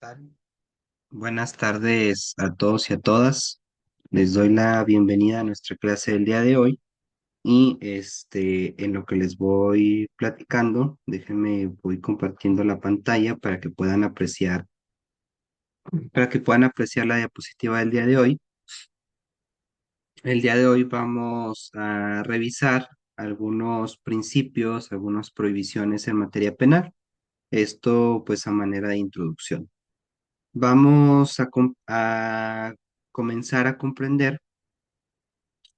Tal? Buenas tardes a todos y a todas. Les doy la bienvenida a nuestra clase del día de hoy y en lo que les voy platicando, déjenme voy compartiendo la pantalla para que puedan apreciar la diapositiva del día de hoy. El día de hoy vamos a revisar algunos principios, algunas prohibiciones en materia penal. Esto pues a manera de introducción. Vamos a comenzar a comprender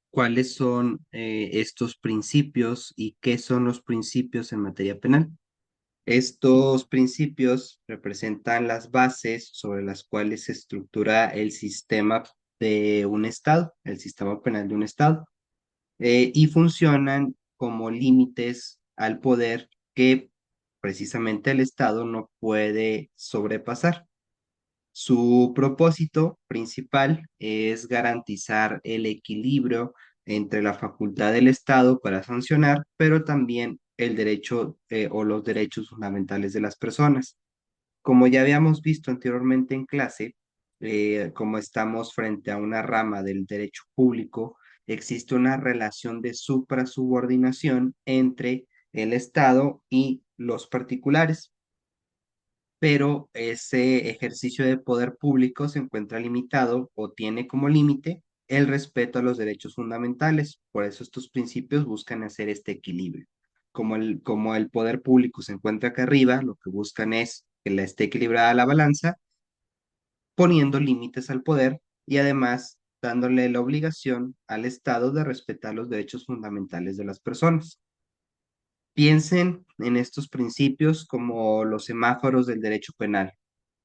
cuáles son estos principios y qué son los principios en materia penal. Estos principios representan las bases sobre las cuales se estructura el sistema de un estado, el sistema penal de un estado, y funcionan como límites al poder que precisamente el estado no puede sobrepasar. Su propósito principal es garantizar el equilibrio entre la facultad del Estado para sancionar, pero también el derecho o los derechos fundamentales de las personas. Como ya habíamos visto anteriormente en clase, como estamos frente a una rama del derecho público, existe una relación de suprasubordinación entre el Estado y los particulares, pero ese ejercicio de poder público se encuentra limitado o tiene como límite el respeto a los derechos fundamentales. Por eso estos principios buscan hacer este equilibrio. Como el poder público se encuentra acá arriba, lo que buscan es que la esté equilibrada la balanza, poniendo límites al poder y además dándole la obligación al Estado de respetar los derechos fundamentales de las personas. Piensen en estos principios como los semáforos del derecho penal.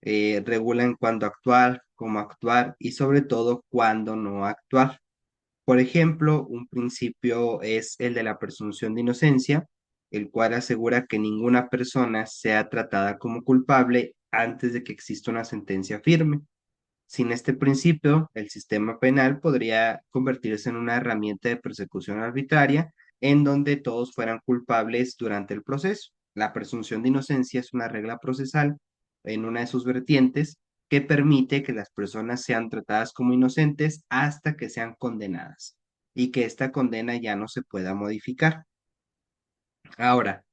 Regulan cuándo actuar, cómo actuar y sobre todo cuándo no actuar. Por ejemplo, un principio es el de la presunción de inocencia, el cual asegura que ninguna persona sea tratada como culpable antes de que exista una sentencia firme. Sin este principio, el sistema penal podría convertirse en una herramienta de persecución arbitraria en donde todos fueran culpables durante el proceso. La presunción de inocencia es una regla procesal en una de sus vertientes que permite que las personas sean tratadas como inocentes hasta que sean condenadas y que esta condena ya no se pueda modificar. Ahora,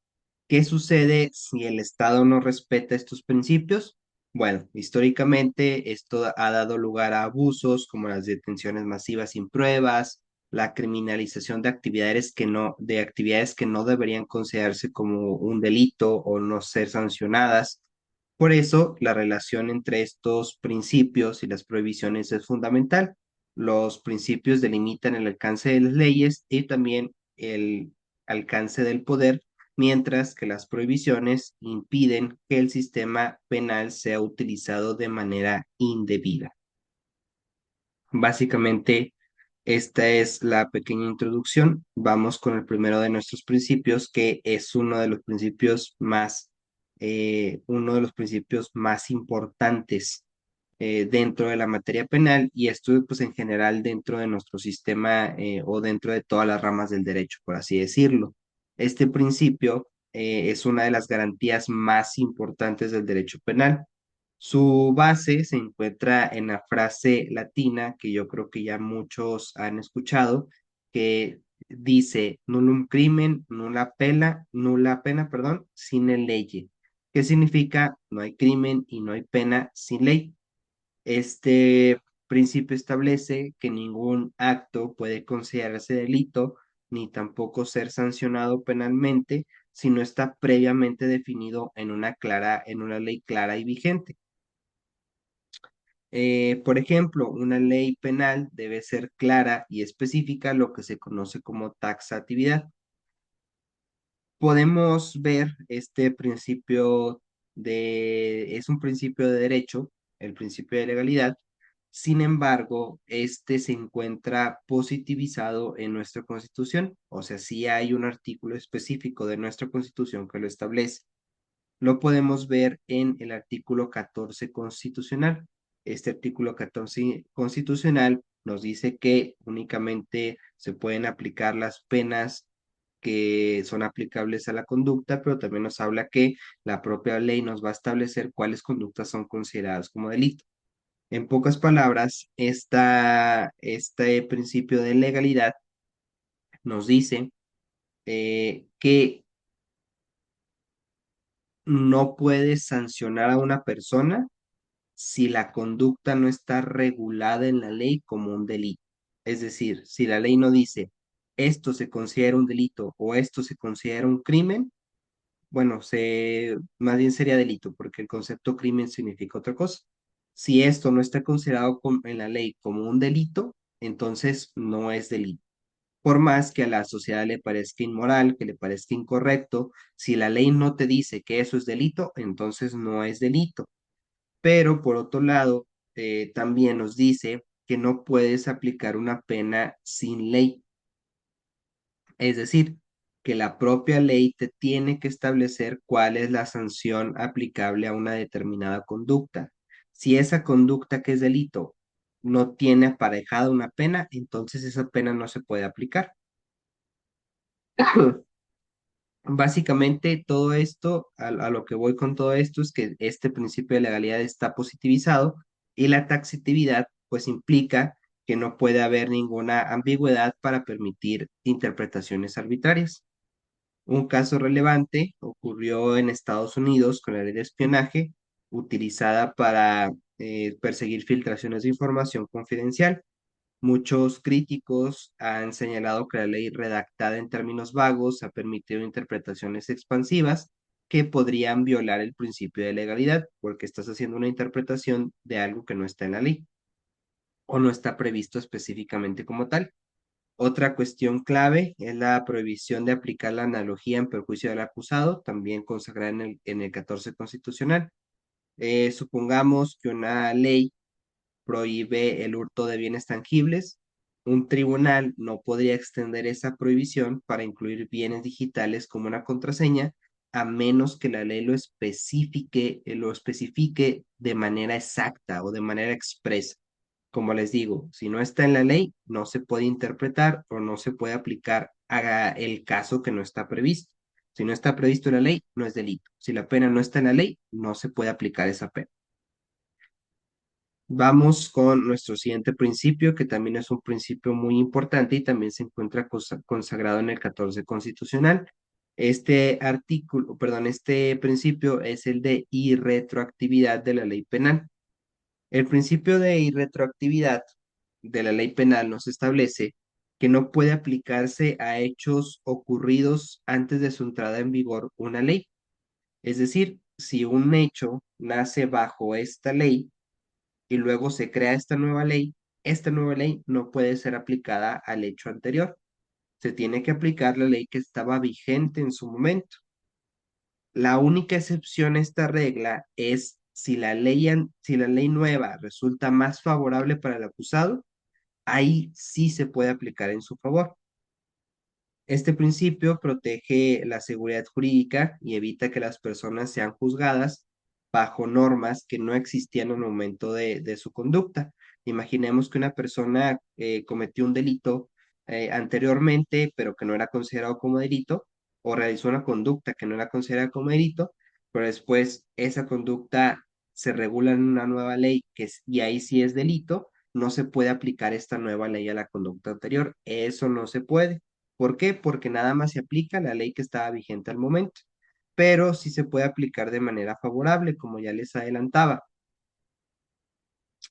¿qué sucede si el Estado no respeta estos principios? Bueno, históricamente esto ha dado lugar a abusos como las detenciones masivas sin pruebas, la criminalización de actividades que no deberían considerarse como un delito o no ser sancionadas. Por eso, la relación entre estos principios y las prohibiciones es fundamental. Los principios delimitan el alcance de las leyes y también el alcance del poder, mientras que las prohibiciones impiden que el sistema penal sea utilizado de manera indebida. Básicamente, esta es la pequeña introducción. Vamos con el primero de nuestros principios, que es uno de los principios más importantes dentro de la materia penal y esto pues en general dentro de nuestro sistema o dentro de todas las ramas del derecho, por así decirlo. Este principio es una de las garantías más importantes del derecho penal. Su base se encuentra en la frase latina que yo creo que ya muchos han escuchado, que dice nullum crimen, nulla pena, perdón, sine lege. ¿Qué significa? No hay crimen y no hay pena sin ley. Este principio establece que ningún acto puede considerarse delito ni tampoco ser sancionado penalmente si no está previamente definido en una ley clara y vigente. Por ejemplo, una ley penal debe ser clara y específica, lo que se conoce como taxatividad. Podemos ver este es un principio de derecho, el principio de legalidad. Sin embargo, este se encuentra positivizado en nuestra Constitución, o sea, sí hay un artículo específico de nuestra Constitución que lo establece. Lo podemos ver en el artículo 14 constitucional. Este artículo 14 constitucional nos dice que únicamente se pueden aplicar las penas que son aplicables a la conducta, pero también nos habla que la propia ley nos va a establecer cuáles conductas son consideradas como delito. En pocas palabras, este principio de legalidad nos dice que no puedes sancionar a una persona si la conducta no está regulada en la ley como un delito. Es decir, si la ley no dice esto se considera un delito o esto se considera un crimen, bueno, más bien sería delito, porque el concepto crimen significa otra cosa. Si esto no está considerado en la ley como un delito, entonces no es delito. Por más que a la sociedad le parezca inmoral, que le parezca incorrecto, si la ley no te dice que eso es delito, entonces no es delito. Pero por otro lado, también nos dice que no puedes aplicar una pena sin ley. Es decir, que la propia ley te tiene que establecer cuál es la sanción aplicable a una determinada conducta. Si esa conducta que es delito no tiene aparejada una pena, entonces esa pena no se puede aplicar. Básicamente todo esto, a lo que voy con todo esto es que este principio de legalidad está positivizado y la taxatividad pues implica que no puede haber ninguna ambigüedad para permitir interpretaciones arbitrarias. Un caso relevante ocurrió en Estados Unidos con la ley de espionaje utilizada para perseguir filtraciones de información confidencial. Muchos críticos han señalado que la ley redactada en términos vagos ha permitido interpretaciones expansivas que podrían violar el principio de legalidad, porque estás haciendo una interpretación de algo que no está en la ley o no está previsto específicamente como tal. Otra cuestión clave es la prohibición de aplicar la analogía en perjuicio del acusado, también consagrada en el 14 constitucional. Supongamos que una ley prohíbe el hurto de bienes tangibles. Un tribunal no podría extender esa prohibición para incluir bienes digitales como una contraseña, a menos que la ley lo especifique de manera exacta o de manera expresa. Como les digo, si no está en la ley, no se puede interpretar o no se puede aplicar a el caso que no está previsto. Si no está previsto en la ley, no es delito. Si la pena no está en la ley, no se puede aplicar esa pena. Vamos con nuestro siguiente principio, que también es un principio muy importante y también se encuentra consagrado en el 14 constitucional. Este artículo, perdón, este principio es el de irretroactividad de la ley penal. El principio de irretroactividad de la ley penal nos establece que no puede aplicarse a hechos ocurridos antes de su entrada en vigor una ley. Es decir, si un hecho nace bajo esta ley, y luego se crea esta nueva ley no puede ser aplicada al hecho anterior. Se tiene que aplicar la ley que estaba vigente en su momento. La única excepción a esta regla es si la ley nueva resulta más favorable para el acusado, ahí sí se puede aplicar en su favor. Este principio protege la seguridad jurídica y evita que las personas sean juzgadas bajo normas que no existían en el momento de su conducta. Imaginemos que una persona cometió un delito anteriormente, pero que no era considerado como delito, o realizó una conducta que no era considerada como delito, pero después esa conducta se regula en una nueva ley y ahí sí es delito, no se puede aplicar esta nueva ley a la conducta anterior. Eso no se puede. ¿Por qué? Porque nada más se aplica la ley que estaba vigente al momento, pero sí se puede aplicar de manera favorable, como ya les adelantaba.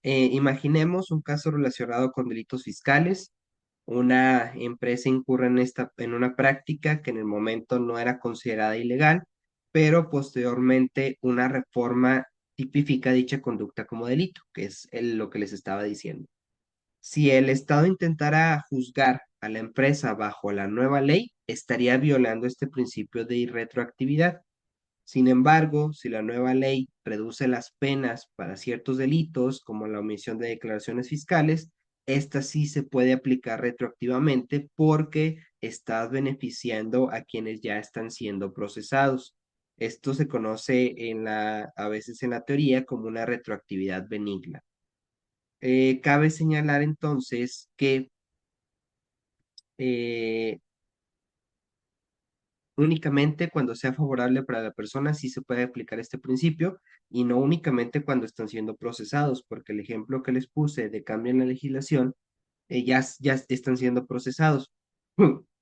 Imaginemos un caso relacionado con delitos fiscales. Una empresa incurre en una práctica que en el momento no era considerada ilegal, pero posteriormente una reforma tipifica dicha conducta como delito, que es lo que les estaba diciendo. Si el Estado intentara juzgar a la empresa bajo la nueva ley, estaría violando este principio de irretroactividad. Sin embargo, si la nueva ley reduce las penas para ciertos delitos, como la omisión de declaraciones fiscales, esta sí se puede aplicar retroactivamente porque estás beneficiando a quienes ya están siendo procesados. Esto se conoce a veces en la teoría como una retroactividad benigna. Cabe señalar entonces que eh, Únicamente cuando sea favorable para la persona sí se puede aplicar este principio y no únicamente cuando están siendo procesados, porque el ejemplo que les puse de cambio en la legislación, ya están siendo procesados,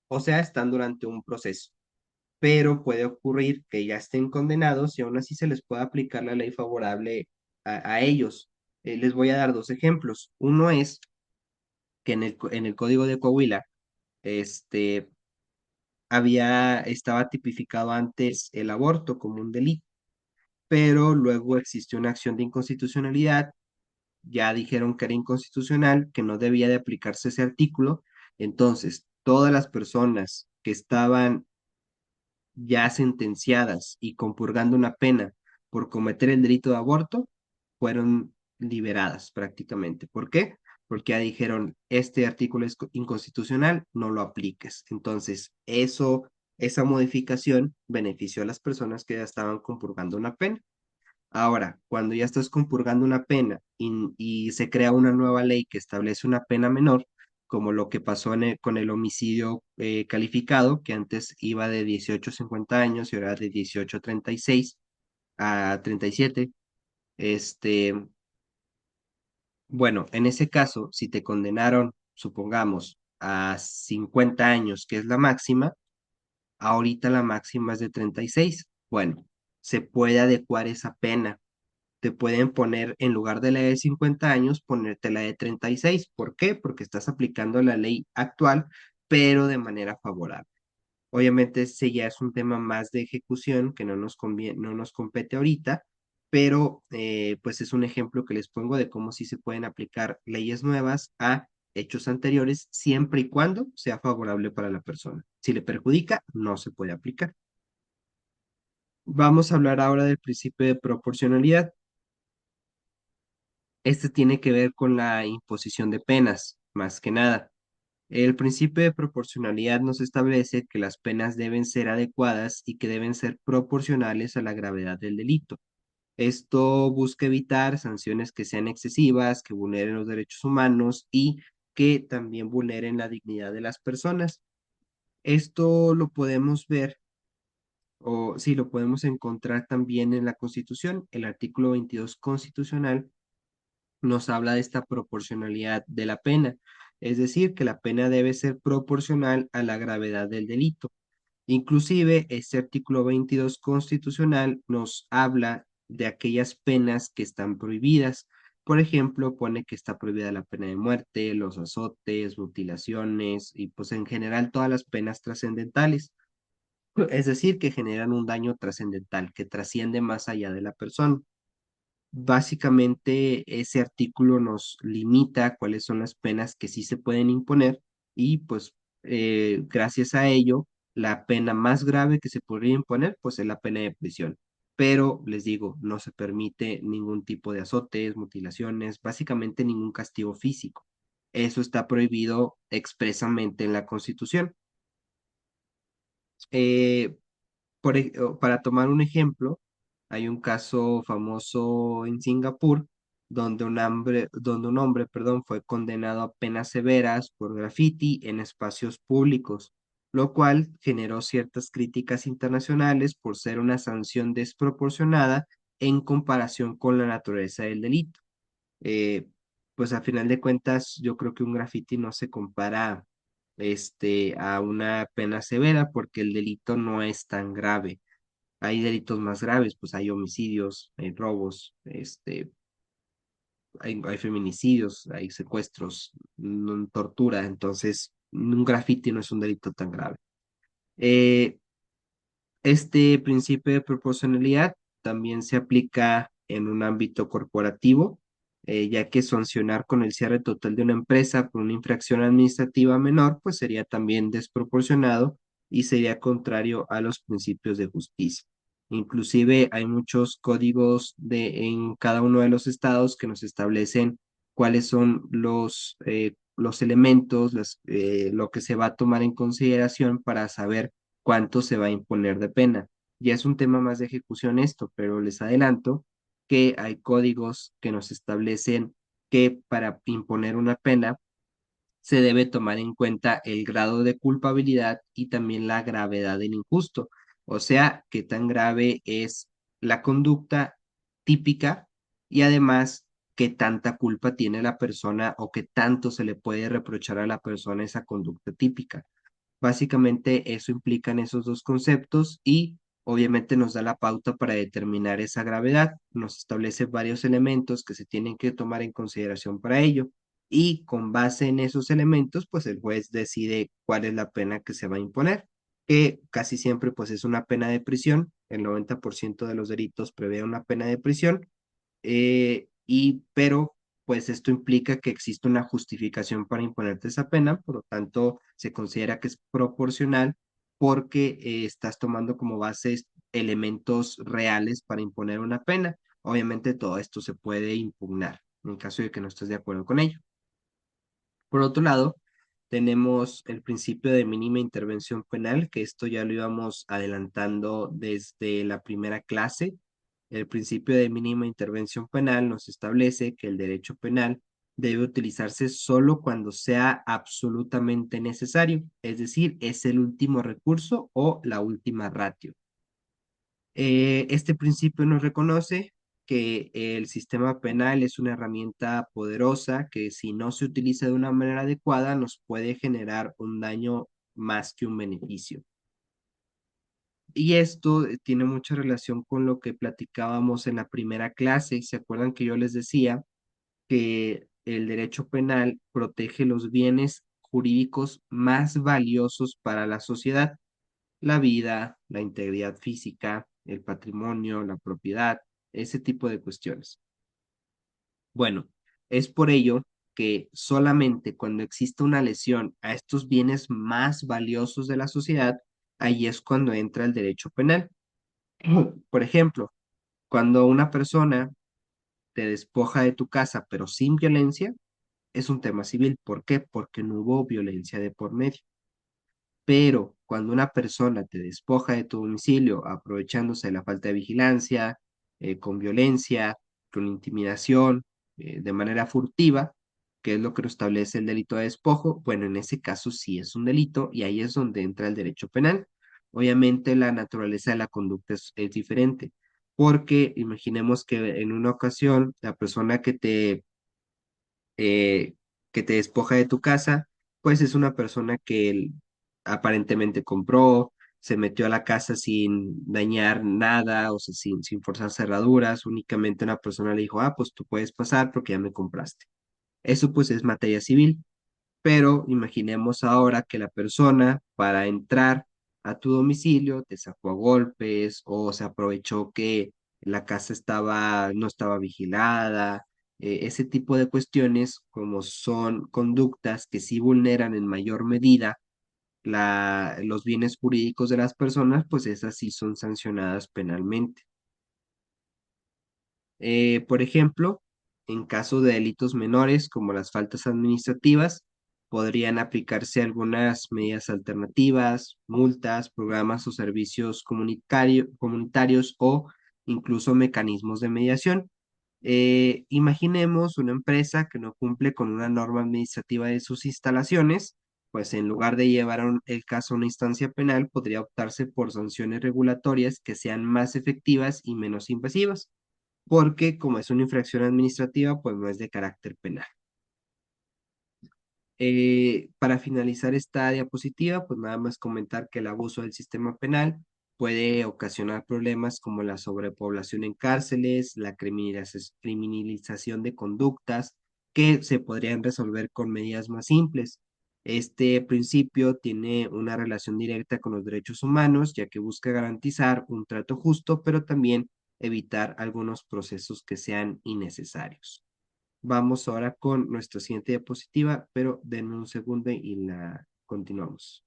o sea, están durante un proceso, pero puede ocurrir que ya estén condenados y aún así se les puede aplicar la ley favorable a ellos. Les voy a dar dos ejemplos. Uno es que en el Código de Coahuila, este, estaba tipificado antes el aborto como un delito, pero luego existió una acción de inconstitucionalidad, ya dijeron que era inconstitucional, que no debía de aplicarse ese artículo, entonces todas las personas que estaban ya sentenciadas y compurgando una pena por cometer el delito de aborto, fueron liberadas prácticamente. ¿Por qué? Porque ya dijeron, este artículo es inconstitucional, no lo apliques. Entonces, esa modificación benefició a las personas que ya estaban compurgando una pena. Ahora, cuando ya estás compurgando una pena y se crea una nueva ley que establece una pena menor, como lo que pasó con el homicidio calificado, que antes iba de 18 a 50 años y ahora de 18 a 36 a 37, este, bueno, en ese caso, si te condenaron, supongamos, a 50 años, que es la máxima, ahorita la máxima es de 36. Bueno, se puede adecuar esa pena. Te pueden poner, en lugar de la de 50 años, ponerte la de 36. ¿Por qué? Porque estás aplicando la ley actual, pero de manera favorable. Obviamente, ese ya es un tema más de ejecución que no nos conviene, no nos compete ahorita, pero pues es un ejemplo que les pongo de cómo sí se pueden aplicar leyes nuevas a hechos anteriores, siempre y cuando sea favorable para la persona. Si le perjudica, no se puede aplicar. Vamos a hablar ahora del principio de proporcionalidad. Este tiene que ver con la imposición de penas, más que nada. El principio de proporcionalidad nos establece que las penas deben ser adecuadas y que deben ser proporcionales a la gravedad del delito. Esto busca evitar sanciones que sean excesivas, que vulneren los derechos humanos y que también vulneren la dignidad de las personas. Esto lo podemos ver, o sí, lo podemos encontrar también en la Constitución. El artículo 22 constitucional nos habla de esta proporcionalidad de la pena, es decir, que la pena debe ser proporcional a la gravedad del delito. Inclusive, este artículo 22 constitucional nos habla de aquellas penas que están prohibidas. Por ejemplo, pone que está prohibida la pena de muerte, los azotes, mutilaciones y pues en general todas las penas trascendentales. Es decir, que generan un daño trascendental, que trasciende más allá de la persona. Básicamente, ese artículo nos limita cuáles son las penas que sí se pueden imponer y pues gracias a ello, la pena más grave que se podría imponer pues es la pena de prisión. Pero les digo, no se permite ningún tipo de azotes, mutilaciones, básicamente ningún castigo físico. Eso está prohibido expresamente en la Constitución. Eh, para tomar un ejemplo, hay un caso famoso en Singapur donde un hombre, perdón, fue condenado a penas severas por graffiti en espacios públicos, lo cual generó ciertas críticas internacionales por ser una sanción desproporcionada en comparación con la naturaleza del delito. Eh, pues a final de cuentas, yo creo que un graffiti no se compara a una pena severa porque el delito no es tan grave. Hay delitos más graves, pues hay homicidios, hay robos, hay feminicidios, hay secuestros, tortura, entonces un graffiti no es un delito tan grave. Eh, este principio de proporcionalidad también se aplica en un ámbito corporativo, ya que sancionar con el cierre total de una empresa por una infracción administrativa menor, pues sería también desproporcionado y sería contrario a los principios de justicia. Inclusive hay muchos códigos en cada uno de los estados que nos establecen cuáles son los elementos, lo que se va a tomar en consideración para saber cuánto se va a imponer de pena. Ya es un tema más de ejecución esto, pero les adelanto que hay códigos que nos establecen que para imponer una pena se debe tomar en cuenta el grado de culpabilidad y también la gravedad del injusto. O sea, qué tan grave es la conducta típica y además qué tanta culpa tiene la persona o qué tanto se le puede reprochar a la persona esa conducta típica. Básicamente eso implican esos dos conceptos y obviamente nos da la pauta para determinar esa gravedad. Nos establece varios elementos que se tienen que tomar en consideración para ello y con base en esos elementos, pues el juez decide cuál es la pena que se va a imponer, que casi siempre pues es una pena de prisión. El 90% de los delitos prevé una pena de prisión pero pues esto implica que existe una justificación para imponerte esa pena, por lo tanto se considera que es proporcional porque estás tomando como bases elementos reales para imponer una pena. Obviamente todo esto se puede impugnar en caso de que no estés de acuerdo con ello. Por otro lado, tenemos el principio de mínima intervención penal, que esto ya lo íbamos adelantando desde la primera clase. El principio de mínima intervención penal nos establece que el derecho penal debe utilizarse solo cuando sea absolutamente necesario, es decir, es el último recurso o la última ratio. Este principio nos reconoce que el sistema penal es una herramienta poderosa que si no se utiliza de una manera adecuada nos puede generar un daño más que un beneficio. Y esto tiene mucha relación con lo que platicábamos en la primera clase. ¿Se acuerdan que yo les decía que el derecho penal protege los bienes jurídicos más valiosos para la sociedad? La vida, la integridad física, el patrimonio, la propiedad, ese tipo de cuestiones. Bueno, es por ello que solamente cuando existe una lesión a estos bienes más valiosos de la sociedad, ahí es cuando entra el derecho penal. Por ejemplo, cuando una persona te despoja de tu casa pero sin violencia, es un tema civil. ¿Por qué? Porque no hubo violencia de por medio. Pero cuando una persona te despoja de tu domicilio aprovechándose de la falta de vigilancia, con violencia, con intimidación, de manera furtiva, que es lo que lo establece el delito de despojo, bueno, en ese caso sí es un delito y ahí es donde entra el derecho penal. Obviamente la naturaleza de la conducta es diferente, porque imaginemos que en una ocasión la persona eh, que te despoja de tu casa, pues es una persona que él aparentemente compró, se metió a la casa sin dañar nada, o sea, sin forzar cerraduras, únicamente una persona le dijo, ah, pues tú puedes pasar porque ya me compraste. Eso pues es materia civil. Pero imaginemos ahora que la persona para entrar a tu domicilio te sacó a golpes o se aprovechó que la casa no estaba vigilada, ese tipo de cuestiones como son conductas que sí vulneran en mayor medida los bienes jurídicos de las personas, pues esas sí son sancionadas penalmente. Por ejemplo, en caso de delitos menores como las faltas administrativas, podrían aplicarse algunas medidas alternativas, multas, programas o servicios comunitarios o incluso mecanismos de mediación. Imaginemos una empresa que no cumple con una norma administrativa de sus instalaciones, pues en lugar de llevar el caso a una instancia penal, podría optarse por sanciones regulatorias que sean más efectivas y menos invasivas porque como es una infracción administrativa, pues no es de carácter penal. Para finalizar esta diapositiva, pues nada más comentar que el abuso del sistema penal puede ocasionar problemas como la sobrepoblación en cárceles, la criminalización de conductas que se podrían resolver con medidas más simples. Este principio tiene una relación directa con los derechos humanos, ya que busca garantizar un trato justo, pero también evitar algunos procesos que sean innecesarios. Vamos ahora con nuestra siguiente diapositiva, pero denme un segundo y la continuamos.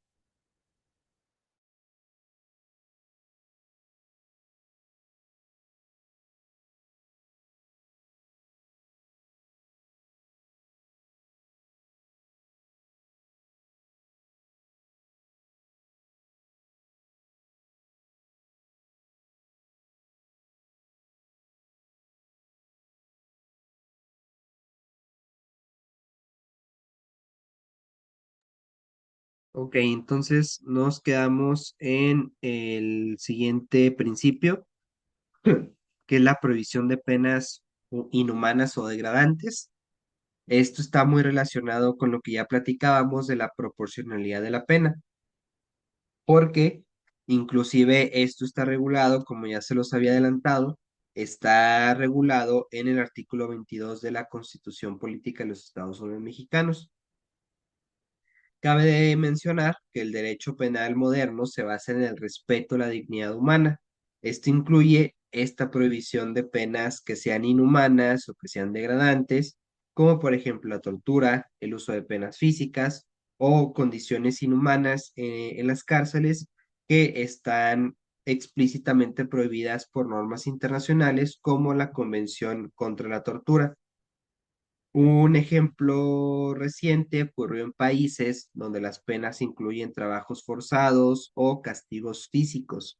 Ok, entonces nos quedamos en el siguiente principio, que es la prohibición de penas inhumanas o degradantes. Esto está muy relacionado con lo que ya platicábamos de la proporcionalidad de la pena, porque inclusive esto está regulado, como ya se los había adelantado, está regulado en el artículo 22 de la Constitución Política de los Estados Unidos Mexicanos. Cabe de mencionar que el derecho penal moderno se basa en el respeto a la dignidad humana. Esto incluye esta prohibición de penas que sean inhumanas o que sean degradantes, como por ejemplo la tortura, el uso de penas físicas o condiciones inhumanas en las cárceles que están explícitamente prohibidas por normas internacionales como la Convención contra la Tortura. Un ejemplo reciente ocurrió en países donde las penas incluyen trabajos forzados o castigos físicos.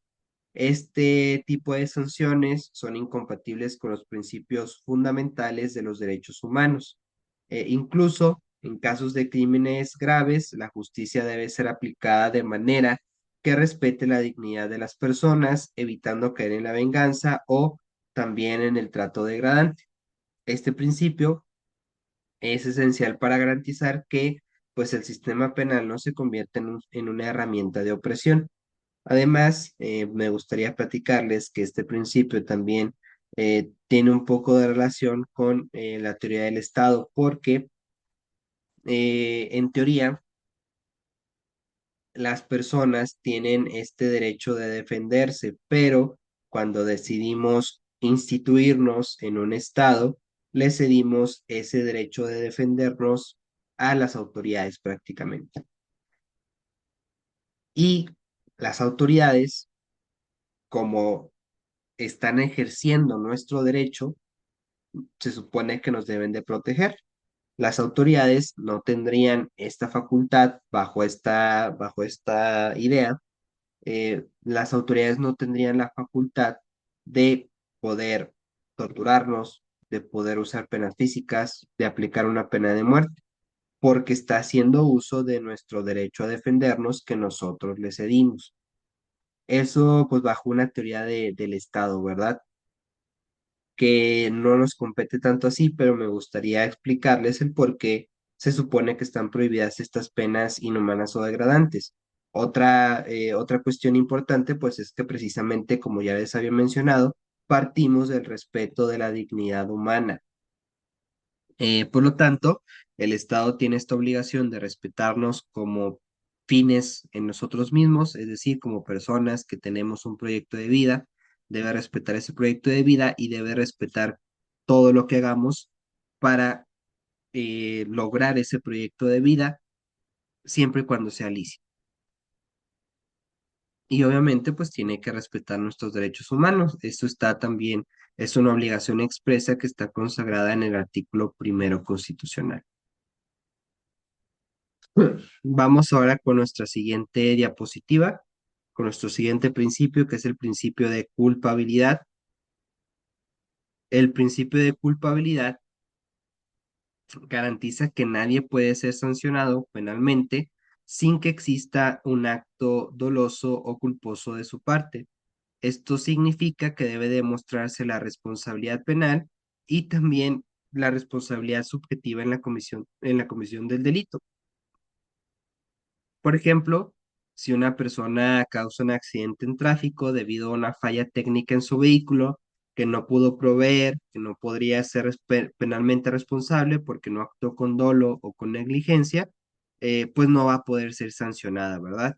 Este tipo de sanciones son incompatibles con los principios fundamentales de los derechos humanos. Incluso en casos de crímenes graves, la justicia debe ser aplicada de manera que respete la dignidad de las personas, evitando caer en la venganza o también en el trato degradante. Este principio es esencial para garantizar que pues el sistema penal no se convierta en una herramienta de opresión. Además, me gustaría platicarles que este principio también tiene un poco de relación con la teoría del Estado, porque en teoría las personas tienen este derecho de defenderse, pero cuando decidimos instituirnos en un estado, le cedimos ese derecho de defendernos a las autoridades prácticamente. Y las autoridades, como están ejerciendo nuestro derecho, se supone que nos deben de proteger. Las autoridades no tendrían esta facultad bajo esta idea. Las autoridades no tendrían la facultad de poder torturarnos, de poder usar penas físicas, de aplicar una pena de muerte, porque está haciendo uso de nuestro derecho a defendernos que nosotros le cedimos. Eso, pues, bajo una teoría del Estado, ¿verdad? Que no nos compete tanto así, pero me gustaría explicarles el por qué se supone que están prohibidas estas penas inhumanas o degradantes. Otra cuestión importante, pues es que precisamente, como ya les había mencionado, partimos del respeto de la dignidad humana. Por lo tanto, el Estado tiene esta obligación de respetarnos como fines en nosotros mismos, es decir, como personas que tenemos un proyecto de vida, debe respetar ese proyecto de vida y debe respetar todo lo que hagamos para lograr ese proyecto de vida, siempre y cuando sea lícito. Y obviamente, pues tiene que respetar nuestros derechos humanos. Esto está también, es una obligación expresa que está consagrada en el artículo primero constitucional. Vamos ahora con nuestra siguiente diapositiva, con nuestro siguiente principio, que es el principio de culpabilidad. El principio de culpabilidad garantiza que nadie puede ser sancionado penalmente sin que exista un acto doloso o culposo de su parte. Esto significa que debe demostrarse la responsabilidad penal y también la responsabilidad subjetiva en la comisión del delito. Por ejemplo, si una persona causa un accidente en tráfico debido a una falla técnica en su vehículo que no pudo proveer, que no podría ser penalmente responsable porque no actuó con dolo o con negligencia, pues no va a poder ser sancionada, ¿verdad?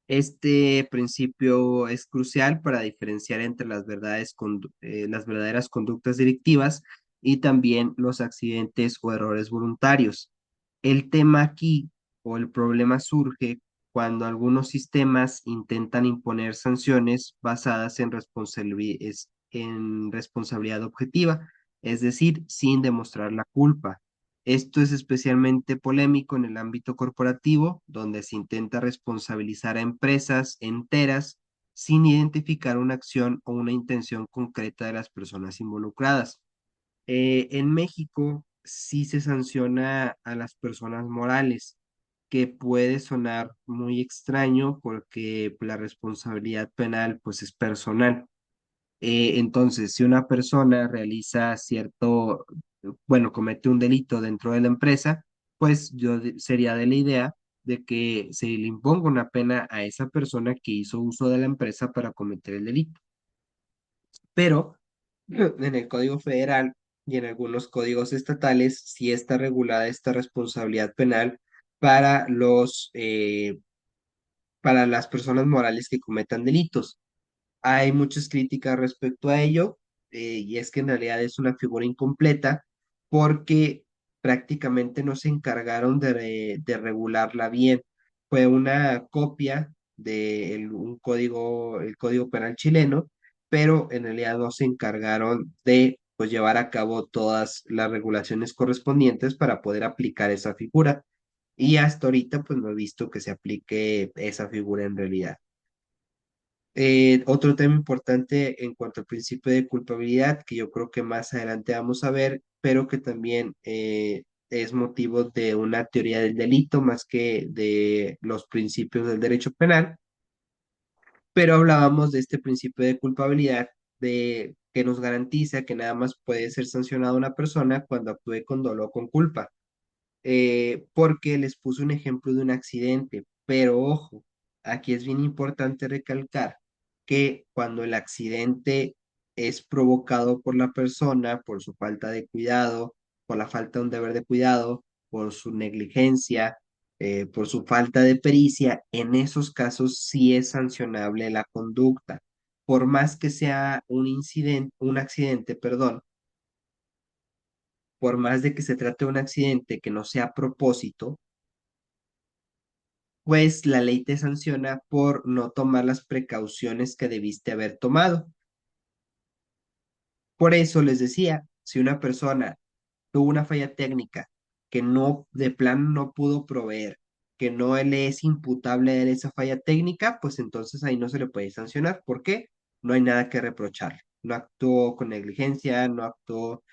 Este principio es crucial para diferenciar entre las verdaderas conductas delictivas y también los accidentes o errores voluntarios. El tema aquí o el problema surge cuando algunos sistemas intentan imponer sanciones basadas en responsabilidad objetiva, es decir, sin demostrar la culpa. Esto es especialmente polémico en el ámbito corporativo, donde se intenta responsabilizar a empresas enteras sin identificar una acción o una intención concreta de las personas involucradas. En México sí se sanciona a las personas morales. que puede sonar muy extraño porque la responsabilidad penal pues es personal. Entonces, si una persona realiza cierto, bueno, comete un delito dentro de la empresa, pues sería de la idea de que se le imponga una pena a esa persona que hizo uso de la empresa para cometer el delito. Pero en el Código Federal y en algunos códigos estatales sí está regulada esta responsabilidad penal para para las personas morales que cometan delitos. Hay muchas críticas respecto a ello, y es que en realidad es una figura incompleta porque prácticamente no se encargaron de regularla bien. Fue una copia de el código penal chileno, pero en realidad no se encargaron de pues, llevar a cabo todas las regulaciones correspondientes para poder aplicar esa figura. Y hasta ahorita pues no he visto que se aplique esa figura en realidad. Otro tema importante en cuanto al principio de culpabilidad, que yo creo que más adelante vamos a ver, pero que también es motivo de una teoría del delito más que de los principios del derecho penal, pero hablábamos de este principio de culpabilidad de que nos garantiza que nada más puede ser sancionada una persona cuando actúe con dolo o con culpa, porque les puse un ejemplo de un accidente, pero ojo, aquí es bien importante recalcar que cuando el accidente es provocado por la persona, por su falta de cuidado, por la falta de un deber de cuidado, por su negligencia, por su falta de pericia, en esos casos sí es sancionable la conducta. Por más que sea un accidente, perdón, por más de que se trate de un accidente que no sea a propósito, pues la ley te sanciona por no tomar las precauciones que debiste haber tomado. Por eso les decía, si una persona tuvo una falla técnica que no, de plano no pudo proveer, que no le es imputable a él esa falla técnica, pues entonces ahí no se le puede sancionar. ¿Por qué? No hay nada que reprocharle. No actuó con negligencia, no actuó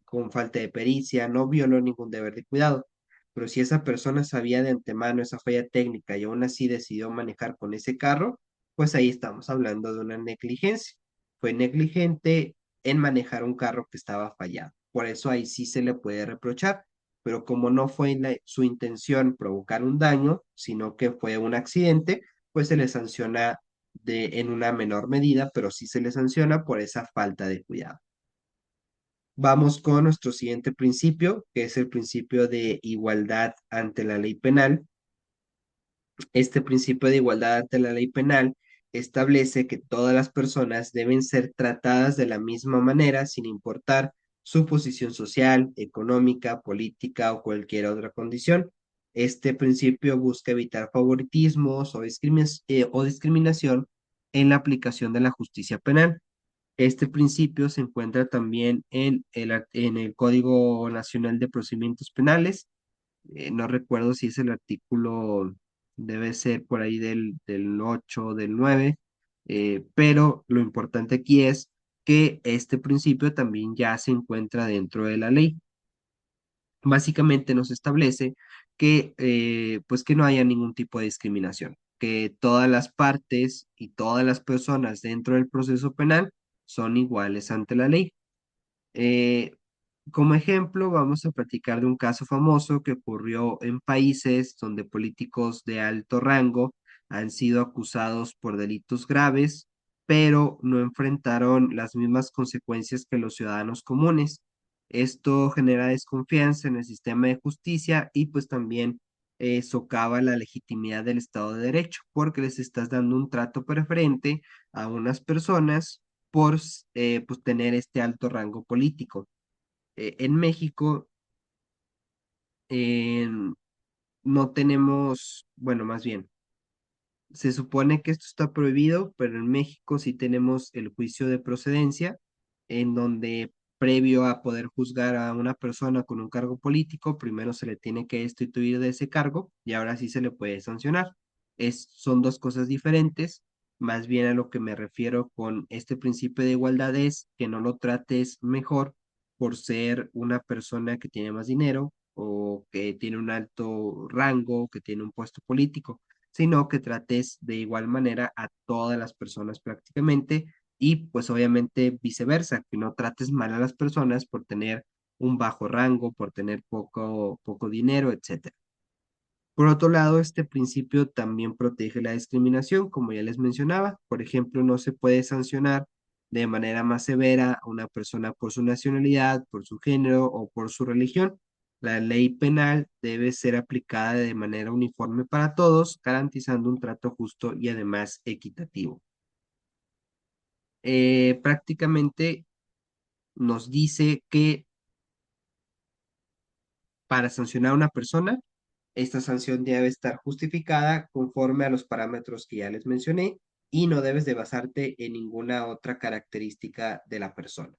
con falta de pericia, no violó ningún deber de cuidado. Pero si esa persona sabía de antemano esa falla técnica y aún así decidió manejar con ese carro, pues ahí estamos hablando de una negligencia. Fue negligente en manejar un carro que estaba fallado. Por eso ahí sí se le puede reprochar, pero como no fue su intención provocar un daño, sino que fue un accidente, pues se le sanciona en una menor medida, pero sí se le sanciona por esa falta de cuidado. Vamos con nuestro siguiente principio, que es el principio de igualdad ante la ley penal. Este principio de igualdad ante la ley penal establece que todas las personas deben ser tratadas de la misma manera sin importar su posición social, económica, política o cualquier otra condición. Este principio busca evitar favoritismos o discriminación en la aplicación de la justicia penal. Este principio se encuentra también en el Código Nacional de Procedimientos Penales. No recuerdo si es el artículo, debe ser por ahí del 8 o del 9, pero lo importante aquí es que este principio también ya se encuentra dentro de la ley. Básicamente nos establece que, pues que no haya ningún tipo de discriminación, que todas las partes y todas las personas dentro del proceso penal son iguales ante la ley. Eh, Como ejemplo, vamos a platicar de un caso famoso que ocurrió en países donde políticos de alto rango han sido acusados por delitos graves, pero no enfrentaron las mismas consecuencias que los ciudadanos comunes. Esto genera desconfianza en el sistema de justicia y pues también socava la legitimidad del Estado de Derecho, porque les estás dando un trato preferente a unas personas por pues, tener este alto rango político. En México eh, no tenemos, bueno, más bien, se supone que esto está prohibido, pero en México sí tenemos el juicio de procedencia, en donde previo a poder juzgar a una persona con un cargo político, primero se le tiene que destituir de ese cargo y ahora sí se le puede sancionar. Son dos cosas diferentes. Más bien a lo que me refiero con este principio de igualdad es que no lo trates mejor por ser una persona que tiene más dinero o que tiene un alto rango, que tiene un puesto político, sino que trates de igual manera a todas las personas prácticamente y pues obviamente viceversa, que no trates mal a las personas por tener un bajo rango, por tener poco dinero, etcétera. Por otro lado, este principio también protege la discriminación, como ya les mencionaba. Por ejemplo, no se puede sancionar de manera más severa a una persona por su nacionalidad, por su género o por su religión. La ley penal debe ser aplicada de manera uniforme para todos, garantizando un trato justo y además equitativo. Prácticamente nos dice que para sancionar a una persona, esta sanción debe estar justificada conforme a los parámetros que ya les mencioné y no debes de basarte en ninguna otra característica de la persona.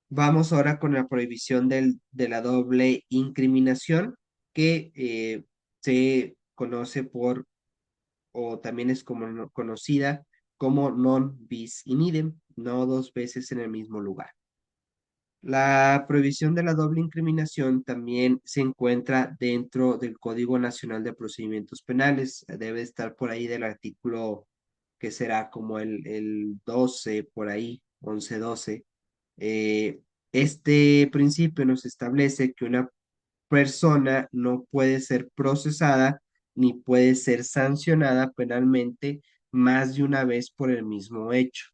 Vamos ahora con la prohibición de la doble incriminación que se conoce por, o también es como conocida como non bis in idem, no dos veces en el mismo lugar. La prohibición de la doble incriminación también se encuentra dentro del Código Nacional de Procedimientos Penales. Debe estar por ahí del artículo que será como el 12, por ahí, 11 12. Eh, este principio nos establece que una persona no puede ser procesada ni puede ser sancionada penalmente más de una vez por el mismo hecho.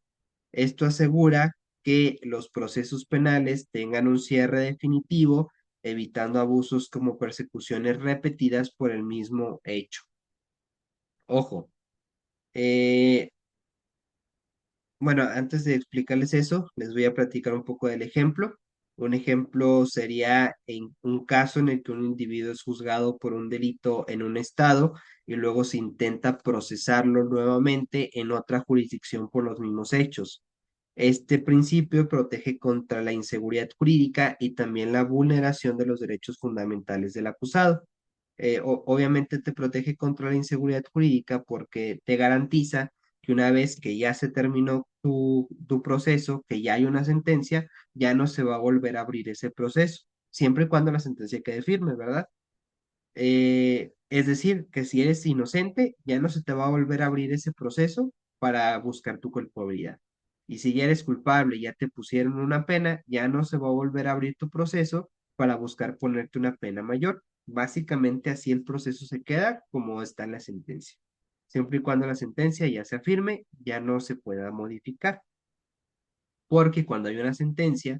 Esto asegura que los procesos penales tengan un cierre definitivo, evitando abusos como persecuciones repetidas por el mismo hecho. Ojo, eh, bueno, antes de explicarles eso, les voy a platicar un poco del ejemplo. Un ejemplo sería en un caso en el que un individuo es juzgado por un delito en un estado y luego se intenta procesarlo nuevamente en otra jurisdicción por los mismos hechos. Este principio protege contra la inseguridad jurídica y también la vulneración de los derechos fundamentales del acusado. Obviamente te protege contra la inseguridad jurídica porque te garantiza que una vez que ya se terminó tu proceso, que ya hay una sentencia, ya no se va a volver a abrir ese proceso, siempre y cuando la sentencia quede firme, ¿verdad? Es decir, que si eres inocente, ya no se te va a volver a abrir ese proceso para buscar tu culpabilidad. Y si ya eres culpable y ya te pusieron una pena, ya no se va a volver a abrir tu proceso para buscar ponerte una pena mayor. Básicamente así el proceso se queda como está en la sentencia. Siempre y cuando la sentencia ya sea firme, ya no se pueda modificar. Porque cuando hay una sentencia,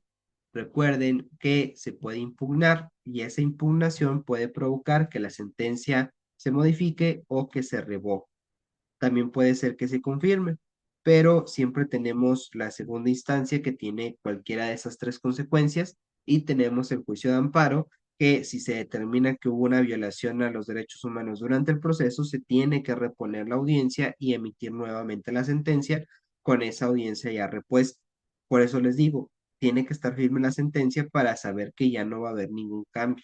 recuerden que se puede impugnar y esa impugnación puede provocar que la sentencia se modifique o que se revoque. También puede ser que se confirme, pero siempre tenemos la segunda instancia que tiene cualquiera de esas tres consecuencias y tenemos el juicio de amparo que si se determina que hubo una violación a los derechos humanos durante el proceso, se tiene que reponer la audiencia y emitir nuevamente la sentencia con esa audiencia ya repuesta. Por eso les digo, tiene que estar firme la sentencia para saber que ya no va a haber ningún cambio.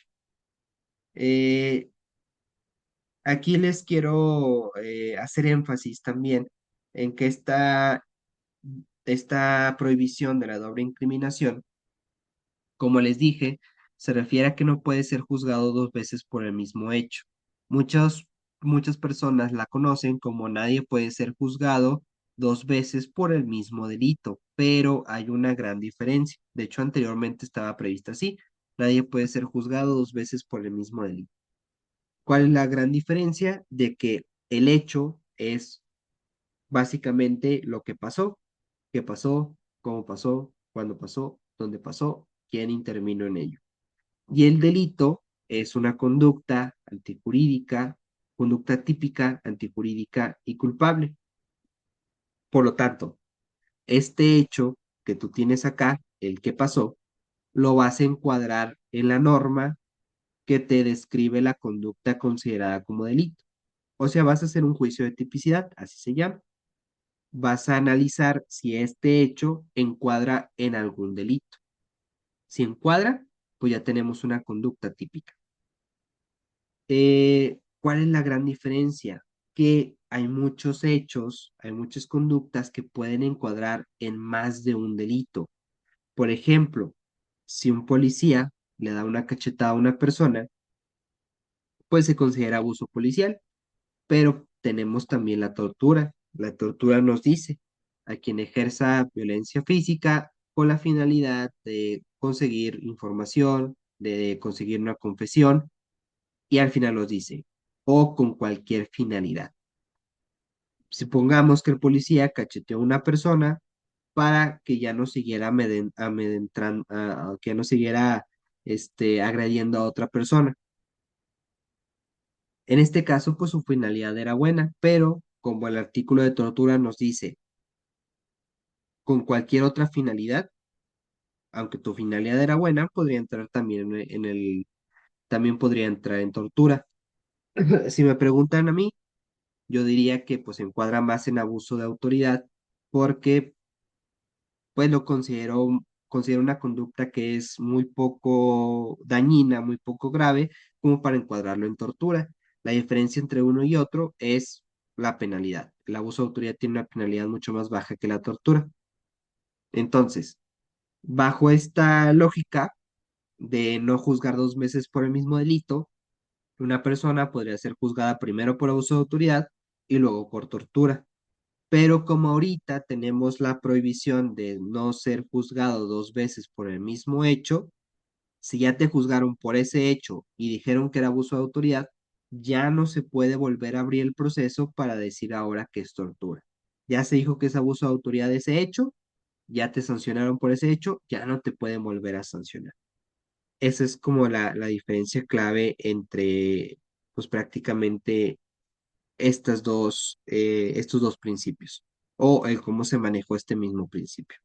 Eh, Aquí les quiero hacer énfasis también en que esta prohibición de la doble incriminación, como les dije, se refiere a que no puede ser juzgado dos veces por el mismo hecho. Muchas, muchas personas la conocen como nadie puede ser juzgado dos veces por el mismo delito, pero hay una gran diferencia. De hecho, anteriormente estaba prevista así. Nadie puede ser juzgado dos veces por el mismo delito. ¿Cuál es la gran diferencia? De que el hecho es básicamente lo que pasó, qué pasó, cómo pasó, cuándo pasó, dónde pasó, quién intervino en ello. Y el delito es una conducta antijurídica, conducta típica, antijurídica y culpable. Por lo tanto, este hecho que tú tienes acá, el que pasó, lo vas a encuadrar en la norma que te describe la conducta considerada como delito. O sea, vas a hacer un juicio de tipicidad, así se llama. Vas a analizar si este hecho encuadra en algún delito. Si encuadra, pues ya tenemos una conducta típica. ¿Cuál es la gran diferencia? Que hay muchos hechos, hay muchas conductas que pueden encuadrar en más de un delito. Por ejemplo, si un policía le da una cachetada a una persona, pues se considera abuso policial. Pero tenemos también la tortura. La tortura nos dice a quien ejerza violencia física con la finalidad de conseguir información, de conseguir una confesión, y al final nos dice, o con cualquier finalidad. Supongamos que el policía cacheteó a una persona para que ya no siguiera que ya no siguiera agrediendo a otra persona. En este caso, pues su finalidad era buena, pero como el artículo de tortura nos dice, con cualquier otra finalidad, aunque tu finalidad era buena, podría entrar también también podría entrar en tortura. Si me preguntan a mí, yo diría que pues se encuadra más en abuso de autoridad, porque pues considero una conducta que es muy poco dañina, muy poco grave, como para encuadrarlo en tortura. La diferencia entre uno y otro es la penalidad. El abuso de autoridad tiene una penalidad mucho más baja que la tortura. Entonces, bajo esta lógica de no juzgar dos veces por el mismo delito, una persona podría ser juzgada primero por abuso de autoridad y luego por tortura. Pero como ahorita tenemos la prohibición de no ser juzgado dos veces por el mismo hecho, si ya te juzgaron por ese hecho y dijeron que era abuso de autoridad, ya no se puede volver a abrir el proceso para decir ahora que es tortura. Ya se dijo que es abuso de autoridad ese hecho, ya te sancionaron por ese hecho, ya no te pueden volver a sancionar. Esa es como la diferencia clave entre, pues prácticamente estos dos principios, o el cómo se manejó este mismo principio.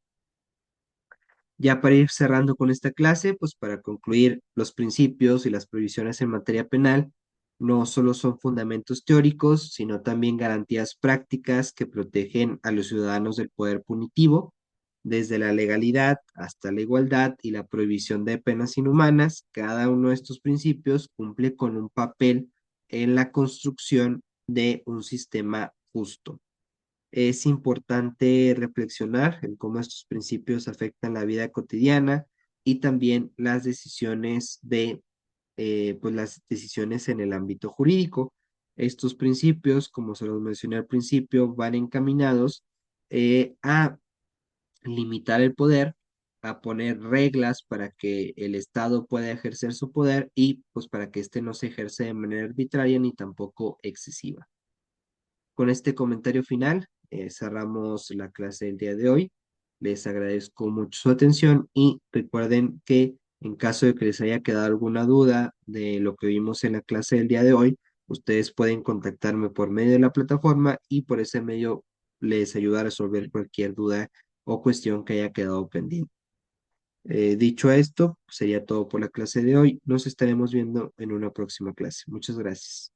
Ya para ir cerrando con esta clase, pues para concluir, los principios y las prohibiciones en materia penal no solo son fundamentos teóricos, sino también garantías prácticas que protegen a los ciudadanos del poder punitivo, desde la legalidad hasta la igualdad y la prohibición de penas inhumanas. Cada uno de estos principios cumple con un papel en la construcción de un sistema justo. Es importante reflexionar en cómo estos principios afectan la vida cotidiana y también las decisiones pues las decisiones en el ámbito jurídico. Estos principios, como se los mencioné al principio, van encaminados a limitar el poder, a poner reglas para que el Estado pueda ejercer su poder y pues para que éste no se ejerce de manera arbitraria ni tampoco excesiva. Con este comentario final, cerramos la clase del día de hoy. Les agradezco mucho su atención y recuerden que en caso de que les haya quedado alguna duda de lo que vimos en la clase del día de hoy, ustedes pueden contactarme por medio de la plataforma y por ese medio les ayuda a resolver cualquier duda o cuestión que haya quedado pendiente. Dicho esto, sería todo por la clase de hoy. Nos estaremos viendo en una próxima clase. Muchas gracias.